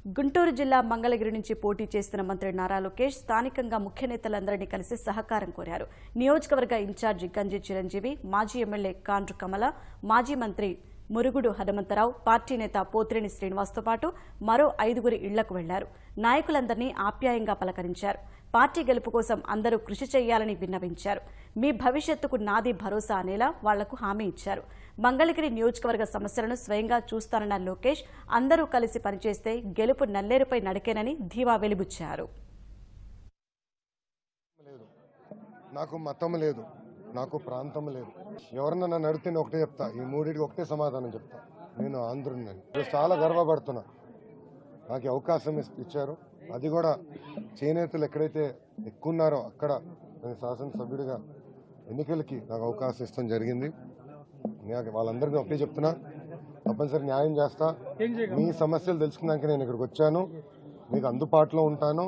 గుంటూరు జిల్లా మంగళగిరి నుంచి పోటీ చేస్తున్న మంత్రి నారా లోకేష్ స్థానికంగా ముఖ్య నేతలందరినీ కలిసి సహకారం కోరారు. నియోజకవర్గ ఇన్ఛార్జి గంజి చిరంజీవి, మాజీ ఎమ్మెల్యే కాండ్రు కమల, మాజీ మంత్రి మురుగుడు హనుమంతరావు, పార్టీ నేత పోతిరేని శ్రీనివాస్తో పాటు మరో 5గురి ఇళ్లకు వెళ్లారు. నాయకులందరినీ ఆప్యాయంగా పలకరించారు. పార్టీ గెలుపు కోసం అందరూ కృషి చేయాలని విన్నవించారు. మీ భవిష్యత్తుకు నాది భరోసా అనేలా వాళ్లకు హామీ ఇచ్చారు. మంగళగిరి నియోజకవర్గ సమస్యలను స్వయంగా చూస్తానన్న లోకేష్ అందరూ కలిసి పనిచేస్తే గెలుపు నల్లేరుపై నడికేనని ధీమా వెలిబుచ్చారు. నాకు మతం లేదు, నాకు ప్రాంతం లేదు. ఎవరన్నా నన్ను అడిగితే నేను ఒకటే చెప్తా, ఈ మూడింటికి ఒకటే సమాధానం చెప్తా, నేను ఆంధ్రుడిని. చాలా గర్వపడుతున్నా. నాకు అవకాశం ఇచ్చారు, అది కూడా చేనేతలు ఎక్కడైతే ఎక్కువ ఉన్నారో అక్కడ నేను శాసనసభ్యుడిగా ఎన్నికలకి నాకు అవకాశం ఇష్టం జరిగింది. వాళ్ళందరికీ ఒకటే చెప్తున్నా, తప్పనిసరి న్యాయం చేస్తా. మీ సమస్యలు తెలుసుకున్నాక నేను ఇక్కడికి వచ్చాను, మీకు అందుబాటులో ఉంటాను.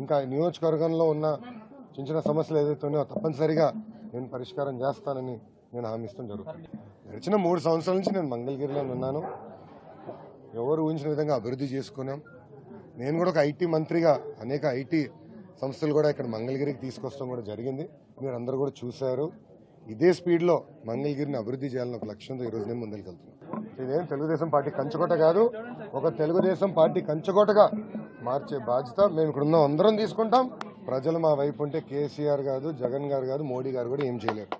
ఇంకా నియోజకవర్గంలో ఉన్న చిన్న చిన్న సమస్యలు ఏదైతే ఉన్నాయో తప్పనిసరిగా నేను పరిష్కారం చేస్తానని నేను హామీ ఇస్తాం జరుగుతుంది. గడిచిన 3 సంవత్సరాల నుంచి నేను మంగళగిరిలో ఉన్నాను. ఎవరు ఊహించిన విధంగా అభివృద్ధి చేసుకున్నాం. నేను కూడా ఒక ఐటీ మంత్రిగా అనేక ఐటీ సంస్థలు కూడా ఇక్కడ మంగళగిరికి తీసుకొస్తాం కూడా జరిగింది. మీరు అందరూ కూడా చూశారు. ఇదే స్పీడ్లో మంగళగిరిని అభివృద్ధి చేయాలని ఒక లక్ష్యంతో ఈరోజు నేను ముందుకు వెళ్తున్నాను. ఇదేం తెలుగుదేశం పార్టీ కంచుకోట కాదు, ఒక తెలుగుదేశం పార్టీ కంచుకోటగా మార్చే బాధ్యత మేము ఇక్కడ ఉన్న అందరం తీసుకుంటాం. ప్రజలు మా వైపు ఉంటే కేసీఆర్ కాదు, జగన్ గారు కాదు, మోడీ గారు కూడా ఏం చేయలేరు.